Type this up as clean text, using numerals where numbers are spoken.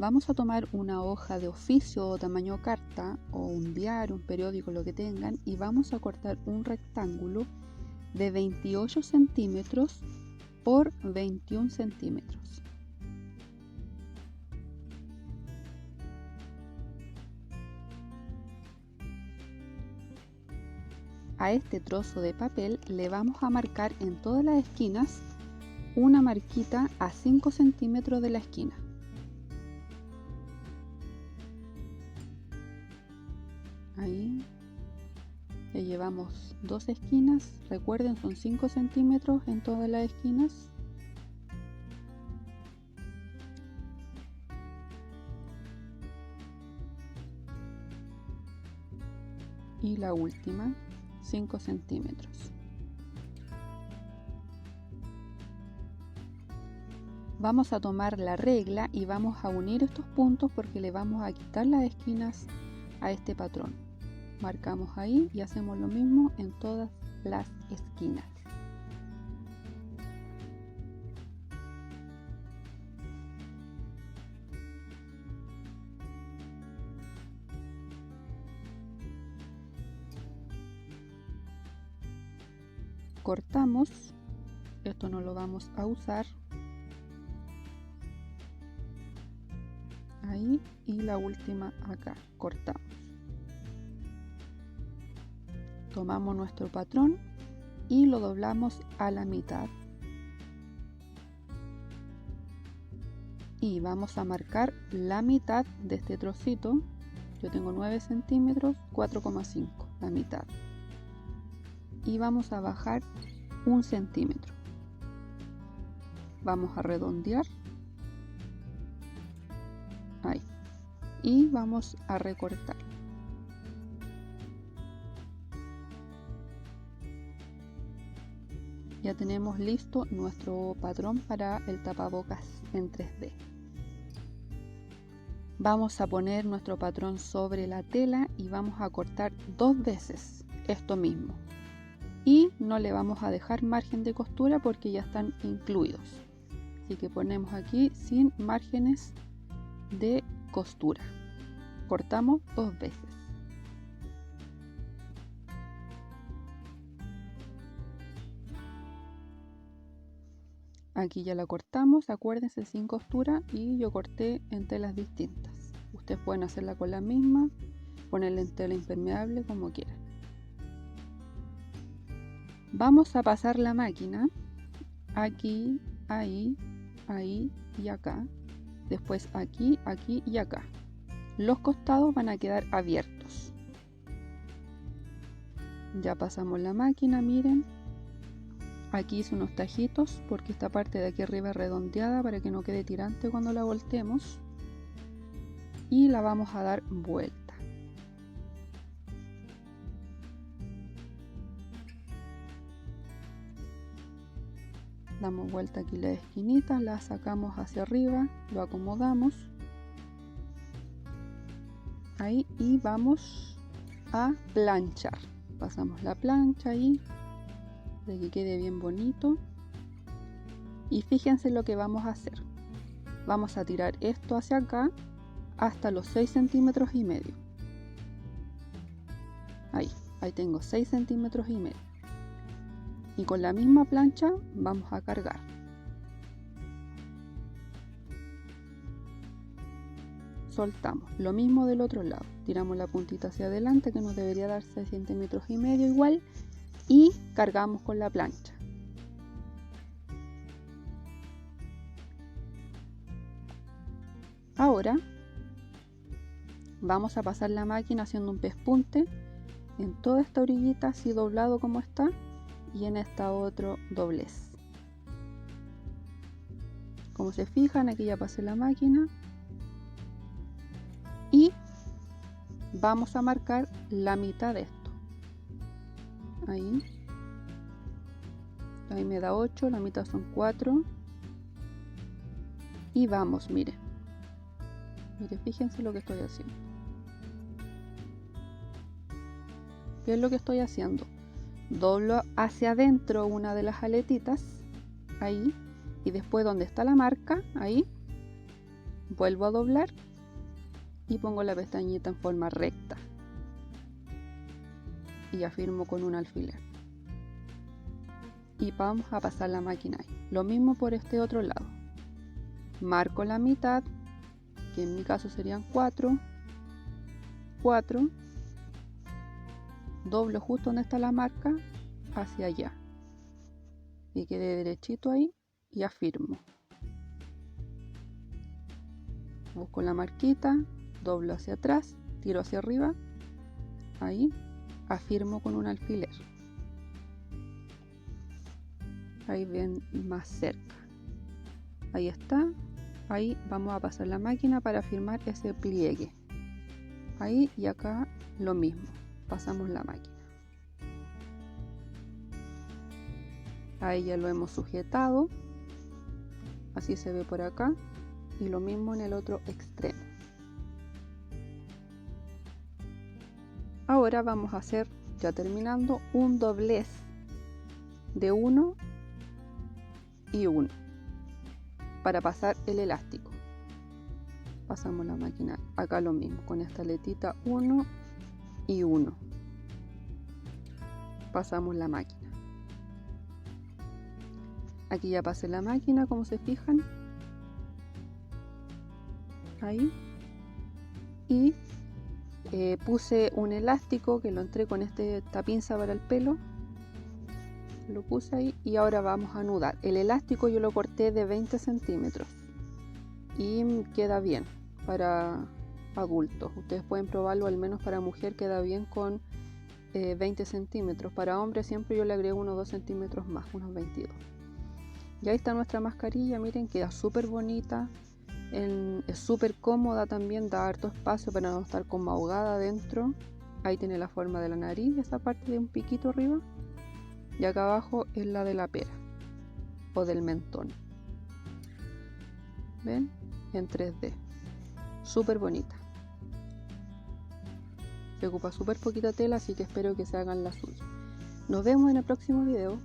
Vamos a tomar una hoja de oficio o tamaño carta o un diario, un periódico, lo que tengan, y vamos a cortar un rectángulo de 28 centímetros por 21 centímetros. A este trozo de papel le vamos a marcar en todas las esquinas una marquita a 5 centímetros de la esquina. Ahí ya llevamos dos esquinas, recuerden, son 5 centímetros en todas las esquinas. Y la última, 5 centímetros. Vamos a tomar la regla y vamos a unir estos puntos porque le vamos a quitar las esquinas a este patrón. Marcamos ahí y hacemos lo mismo en todas las esquinas. Cortamos, esto no lo vamos a usar. Ahí, y la última acá, cortamos. Tomamos nuestro patrón y lo doblamos a la mitad. Y vamos a marcar la mitad de este trocito. Yo tengo 9 centímetros, 4,5, la mitad. Y vamos a bajar 1 centímetro. Vamos a redondear. Ahí. Y vamos a recortar. Ya tenemos listo nuestro patrón para el tapabocas en 3D. Vamos a poner nuestro patrón sobre la tela y vamos a cortar 2 veces esto mismo. Y no le vamos a dejar margen de costura porque ya están incluidos. Así que ponemos aquí sin márgenes de costura. Cortamos 2 veces. Aquí ya la cortamos, acuérdense, sin costura, y yo corté en telas distintas. Ustedes pueden hacerla con la misma, ponerla en tela impermeable, como quieran. Vamos a pasar la máquina aquí, ahí, ahí y acá. Después aquí, aquí y acá. Los costados van a quedar abiertos. Ya pasamos la máquina, miren. Aquí hice unos tajitos porque esta parte de aquí arriba es redondeada para que no quede tirante cuando la volteemos. Y la vamos a dar vuelta. Damos vuelta aquí la esquinita, la sacamos hacia arriba, lo acomodamos. Ahí, y vamos a planchar. Pasamos la plancha ahí, de que quede bien bonito. Y fíjense lo que vamos a hacer. Vamos a tirar esto hacia acá hasta los 6 centímetros y medio. Ahí tengo 6 centímetros y medio. Y con la misma plancha vamos a cargar. Soltamos. Lo mismo del otro lado. Tiramos la puntita hacia adelante, que nos debería dar 6 centímetros y medio igual. Y cargamos con la plancha. Ahora vamos a pasar la máquina haciendo un pespunte en toda esta orillita, así doblado como está, y en esta otro doblez. Como se fijan, aquí ya pasé la máquina y vamos a marcar la mitad de esto. Ahí me da 8, la mitad son 4 y vamos, miren, fíjense lo que estoy haciendo. ¿Qué es lo que estoy haciendo? Doblo hacia adentro una de las aletitas, ahí, y después donde está la marca, ahí, vuelvo a doblar y pongo la pestañita en forma recta y afirmo con un alfiler y vamos a pasar la máquina ahí. Lo mismo por este otro lado, marco la mitad, que en mi caso serían 4, doblo justo donde está la marca hacia allá y quede derechito ahí y afirmo, busco la marquita, doblo hacia atrás, tiro hacia arriba, ahí afirmo con un alfiler, ahí ven más cerca, ahí está. Ahí vamos a pasar la máquina para firmar ese pliegue, ahí y acá lo mismo, pasamos la máquina, ahí ya lo hemos sujetado, así se ve por acá, y lo mismo en el otro extremo. Ahora vamos a hacer, ya terminando, un doblez de 1 y 1 para pasar el elástico. Pasamos la máquina, acá lo mismo, con esta aletita 1 y 1 pasamos la máquina. Aquí ya pasé la máquina, como se fijan, ahí, y puse un elástico que lo entré con esta pinza para el pelo, lo puse ahí y ahora vamos a anudar. El elástico yo lo corté de 20 centímetros y queda bien para adultos. Ustedes pueden probarlo, al menos para mujer queda bien con 20 centímetros. Para hombre siempre yo le agrego unos 2 centímetros más, unos 22. Y ahí está nuestra mascarilla, miren, queda súper bonita, es súper cómoda también, da harto espacio para no estar como ahogada adentro. Ahí tiene la forma de la nariz, esa parte de un piquito arriba, y acá abajo es la de la pera o del mentón. ¿Ven? En 3D, súper bonita. Se ocupa súper poquita tela, así que espero que se hagan la suya. Nos vemos en el próximo video.